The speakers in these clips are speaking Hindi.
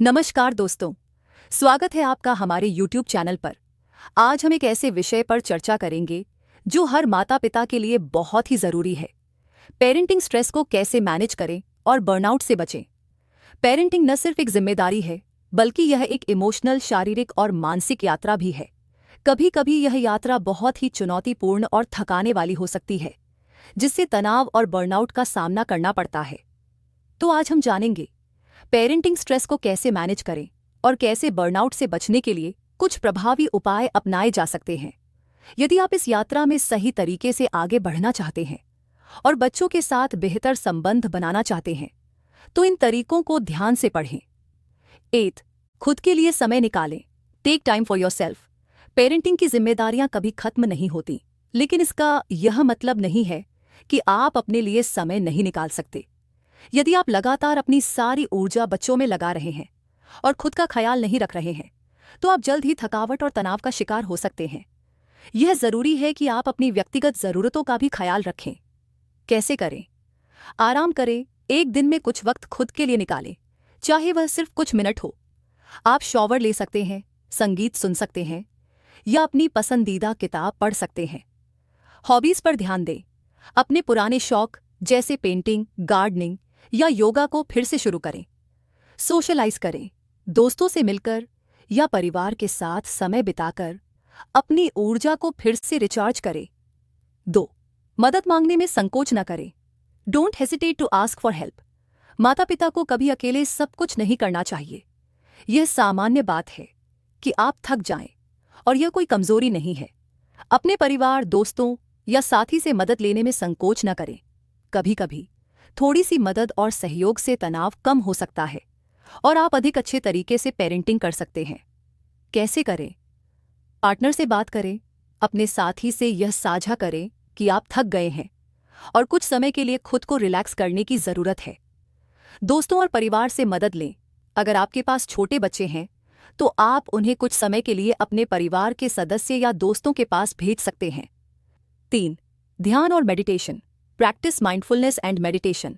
नमस्कार दोस्तों, स्वागत है आपका हमारे YouTube चैनल पर। आज हम एक ऐसे विषय पर चर्चा करेंगे जो हर माता पिता के लिए बहुत ही ज़रूरी है। पेरेंटिंग स्ट्रेस को कैसे मैनेज करें और बर्नआउट से बचें। पेरेंटिंग न सिर्फ एक जिम्मेदारी है, बल्कि यह एक इमोशनल, शारीरिक और मानसिक यात्रा भी है। कभी कभी यह यात्रा बहुत ही चुनौतीपूर्ण और थकाने वाली हो सकती है, जिससे तनाव और बर्नआउट का सामना करना पड़ता है। तो आज हम जानेंगे पेरेंटिंग स्ट्रेस को कैसे मैनेज करें और कैसे बर्नआउट से बचने के लिए कुछ प्रभावी उपाय अपनाए जा सकते हैं। यदि आप इस यात्रा में सही तरीके से आगे बढ़ना चाहते हैं और बच्चों के साथ बेहतर संबंध बनाना चाहते हैं, तो इन तरीकों को ध्यान से पढ़ें। 8. खुद के लिए समय निकालें। Take time for yourself. Parenting की जिम्मेदारियां कभी खत्म नहीं होती, लेकिन इसका यह मतलब नहीं है कि आप अपने लिए समय नहीं निकाल सकते। यदि आप लगातार अपनी सारी ऊर्जा बच्चों में लगा रहे हैं और खुद का ख्याल नहीं रख रहे हैं, तो आप जल्द ही थकावट और तनाव का शिकार हो सकते हैं। यह जरूरी है कि आप अपनी व्यक्तिगत जरूरतों का भी ख्याल रखें। कैसे करें? आराम करें। एक दिन में कुछ वक्त खुद के लिए निकालें, चाहे वह सिर्फ कुछ मिनट हो। आप शॉवर ले सकते हैं, संगीत सुन सकते हैं या अपनी पसंदीदा किताब पढ़ सकते हैं। हॉबीज पर ध्यान दें। अपने पुराने शौक जैसे पेंटिंग, गार्डनिंग या योगा को फिर से शुरू करें। सोशलाइज करें। दोस्तों से मिलकर या परिवार के साथ समय बिताकर अपनी ऊर्जा को फिर से रिचार्ज करें। 2. मदद मांगने में संकोच न करें। Don't hesitate to ask for help. माता पिता को कभी अकेले सब कुछ नहीं करना चाहिए। यह सामान्य बात है कि आप थक जाएं, और यह कोई कमजोरी नहीं है। अपने परिवार, दोस्तों या साथी से मदद लेने में संकोच न करें। कभी कभी थोड़ी सी मदद और सहयोग से तनाव कम हो सकता है और आप अधिक अच्छे तरीके से पेरेंटिंग कर सकते हैं। कैसे करें? पार्टनर से बात करें। अपने साथी से यह साझा करें कि आप थक गए हैं और कुछ समय के लिए खुद को रिलैक्स करने की ज़रूरत है। दोस्तों और परिवार से मदद लें। अगर आपके पास छोटे बच्चे हैं, तो आप उन्हें कुछ समय के लिए अपने परिवार के सदस्य या दोस्तों के पास भेज सकते हैं। 3. ध्यान और meditation. Practice mindfulness and meditation.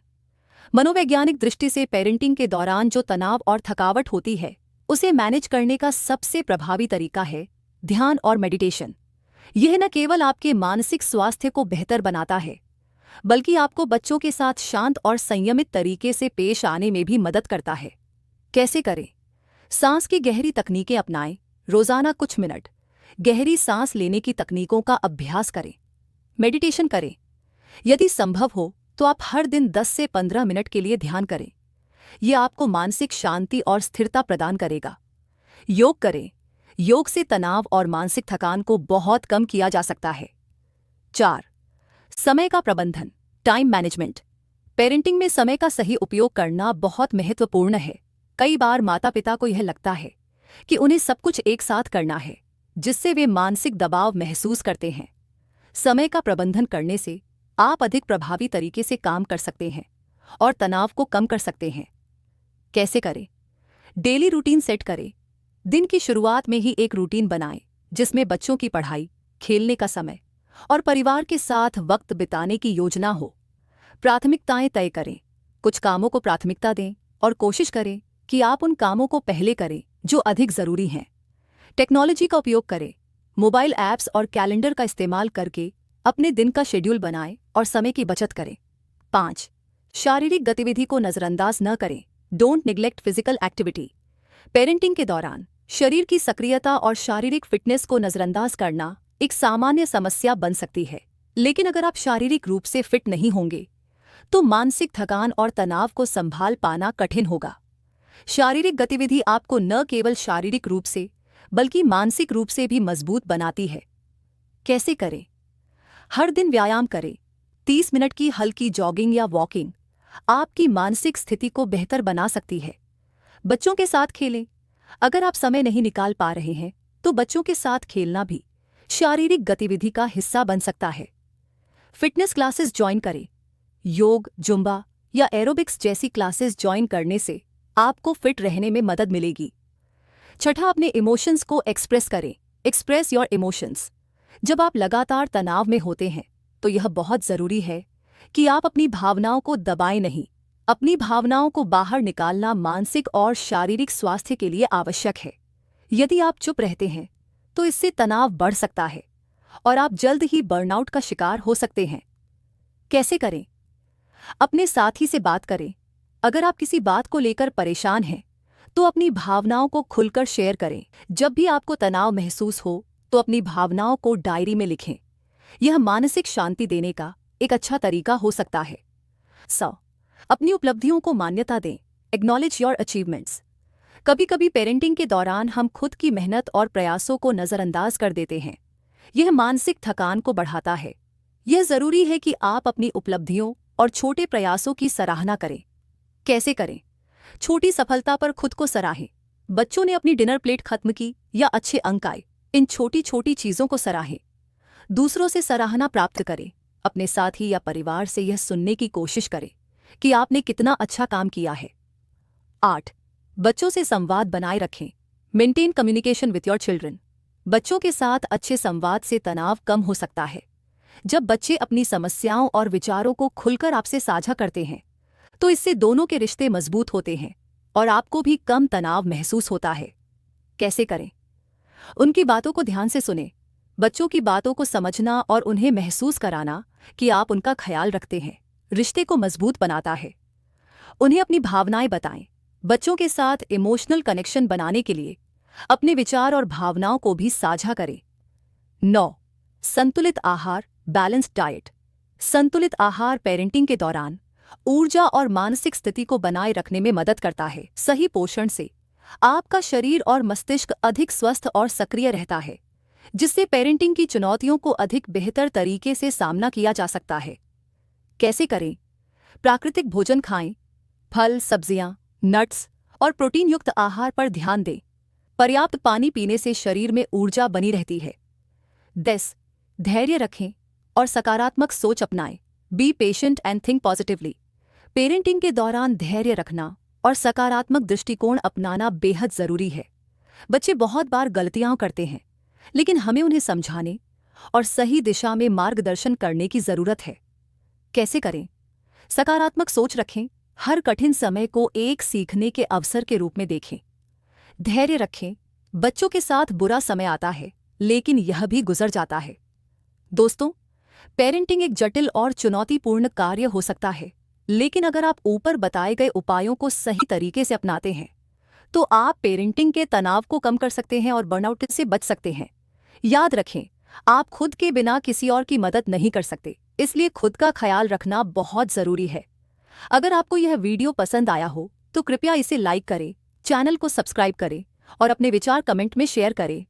मनोवैज्ञानिक दृष्टि से पेरेंटिंग के दौरान जो तनाव और थकावट होती है, उसे मैनेज करने का सबसे प्रभावी तरीका है ध्यान और मेडिटेशन। यह न केवल आपके मानसिक स्वास्थ्य को बेहतर बनाता है, बल्कि आपको बच्चों के साथ शांत और संयमित तरीके से पेश आने में भी मदद करता है। कैसे करें? सांस की गहरी तकनीकें अपनाएं। रोजाना कुछ मिनट गहरी सांस लेने की तकनीकों का अभ्यास करें। मेडिटेशन करें। यदि संभव हो तो आप हर दिन 10 से 15 मिनट के लिए ध्यान करें। यह आपको मानसिक शांति और स्थिरता प्रदान करेगा। योग करें। योग से तनाव और मानसिक थकान को बहुत कम किया जा सकता है। 4. समय का प्रबंधन। Time management. पेरेंटिंग में समय का सही उपयोग करना बहुत महत्वपूर्ण है। कई बार माता पिता को यह लगता है कि उन्हें सब कुछ एक साथ करना है, जिससे वे मानसिक दबाव महसूस करते हैं। समय का प्रबंधन करने से आप अधिक प्रभावी तरीके से काम कर सकते हैं और तनाव को कम कर सकते हैं। कैसे करें? डेली रूटीन सेट करें। दिन की शुरुआत में ही एक रूटीन बनाएं, जिसमें बच्चों की पढ़ाई, खेलने का समय और परिवार के साथ वक्त बिताने की योजना हो। प्राथमिकताएं तय करें। कुछ कामों को प्राथमिकता दें और कोशिश करें कि आप उन कामों को पहले करें जो अधिक जरूरी हैं। टेक्नोलॉजी का उपयोग करें। मोबाइल ऐप्स और कैलेंडर का इस्तेमाल करके अपने दिन का शेड्यूल बनाएं और समय की बचत करें। 5. शारीरिक गतिविधि को नजरअंदाज न करें। Don't neglect physical activity. Parenting के दौरान शरीर की सक्रियता और शारीरिक फिटनेस को नजरअंदाज करना एक सामान्य समस्या बन सकती है, लेकिन अगर आप शारीरिक रूप से फिट नहीं होंगे, तो मानसिक थकान और तनाव को संभाल पाना कठिन होगा। शारीरिक गतिविधि आपको न केवल शारीरिक रूप से, बल्कि मानसिक रूप से भी मजबूत बनाती है। कैसे करें? हर दिन व्यायाम करें। 30 मिनट की हल्की जॉगिंग या वॉकिंग आपकी मानसिक स्थिति को बेहतर बना सकती है। बच्चों के साथ खेलें। अगर आप समय नहीं निकाल पा रहे हैं, तो बच्चों के साथ खेलना भी शारीरिक गतिविधि का हिस्सा बन सकता है। फिटनेस क्लासेस ज्वाइन करें। योग, जुम्बा या एरोबिक्स जैसी क्लासेस ज्वाइन करने से आपको फिट रहने में मदद मिलेगी। 6. अपने इमोशंस को एक्सप्रेस करें। Express your emotions. जब आप लगातार तनाव में होते हैं, तो यह बहुत ज़रूरी है कि आप अपनी भावनाओं को दबाएं नहीं। अपनी भावनाओं को बाहर निकालना मानसिक और शारीरिक स्वास्थ्य के लिए आवश्यक है। यदि आप चुप रहते हैं तो इससे तनाव बढ़ सकता है और आप जल्द ही बर्नआउट का शिकार हो सकते हैं। कैसे करें? अपने साथी से बात करें। अगर आप किसी बात को लेकर परेशान हैं तो अपनी भावनाओं को खुलकर शेयर करें। जब भी आपको तनाव महसूस हो तो अपनी भावनाओं को डायरी में लिखें। यह मानसिक शांति देने का एक अच्छा तरीका हो सकता है। अपनी उपलब्धियों को मान्यता दें। Acknowledge your achievements. कभी कभी पेरेंटिंग के दौरान हम खुद की मेहनत और प्रयासों को नज़रअंदाज कर देते हैं। यह मानसिक थकान को बढ़ाता है। यह जरूरी है कि आप अपनी उपलब्धियों और छोटे प्रयासों की सराहना करें। कैसे करें? छोटी सफलता पर खुद को सराहें। बच्चों ने अपनी डिनर प्लेट खत्म की या अच्छे अंक आए, इन छोटी छोटी चीजों को सराहें। दूसरों से सराहना प्राप्त करें। अपने साथी या परिवार से यह सुनने की कोशिश करें कि आपने कितना अच्छा काम किया है। 8. बच्चों से संवाद बनाए रखें। Maintain communication with your children. बच्चों के साथ अच्छे संवाद से तनाव कम हो सकता है। जब बच्चे अपनी समस्याओं और विचारों को खुलकर आपसे साझा करते हैं तो इससे दोनों के रिश्ते मजबूत होते हैं और आपको भी कम तनाव महसूस होता है। कैसे करें? उनकी बातों को ध्यान से सुनें। बच्चों की बातों को समझना और उन्हें महसूस कराना कि आप उनका ख्याल रखते हैं रिश्ते को मजबूत बनाता है। उन्हें अपनी भावनाएं बताएं। बच्चों के साथ इमोशनल कनेक्शन बनाने के लिए अपने विचार और भावनाओं को भी साझा करें। 9. संतुलित आहार, बैलेंस्ड डाइट। संतुलित आहार पेरेंटिंग के दौरान ऊर्जा और मानसिक स्थिति को बनाए रखने में मदद करता है। सही पोषण से आपका शरीर और मस्तिष्क अधिक स्वस्थ और सक्रिय रहता है, जिससे पेरेंटिंग की चुनौतियों को अधिक बेहतर तरीके से सामना किया जा सकता है। कैसे करें? प्राकृतिक भोजन खाएं। फल, सब्जियां, नट्स और प्रोटीन युक्त आहार पर ध्यान दें। पर्याप्त पानी पीने से शरीर में ऊर्जा बनी रहती है। 10. धैर्य रखें और सकारात्मक सोच अपनाएं। Be patient and think positively. Parenting के दौरान धैर्य रखना और सकारात्मक दृष्टिकोण अपनाना बेहद जरूरी है। बच्चे बहुत बार गलतियां करते हैं, लेकिन हमें उन्हें समझाने और सही दिशा में मार्गदर्शन करने की जरूरत है। कैसे करें? सकारात्मक सोच रखें। हर कठिन समय को एक सीखने के अवसर के रूप में देखें। धैर्य रखें। बच्चों के साथ बुरा समय आता है, लेकिन यह भी गुजर जाता है। दोस्तों, पेरेंटिंग एक जटिल और चुनौतीपूर्ण कार्य हो सकता है, लेकिन अगर आप ऊपर बताए गए उपायों को सही तरीके से अपनाते हैं तो आप पेरेंटिंग के तनाव को कम कर सकते हैं और बर्नआउट से बच सकते हैं। याद रखें, आप खुद के बिना किसी और की मदद नहीं कर सकते, इसलिए खुद का ख्याल रखना बहुत जरूरी है। अगर आपको यह वीडियो पसंद आया हो तो कृपया इसे लाइक करें, चैनल को सब्सक्राइब करें और अपने विचार कमेंट में शेयर करें।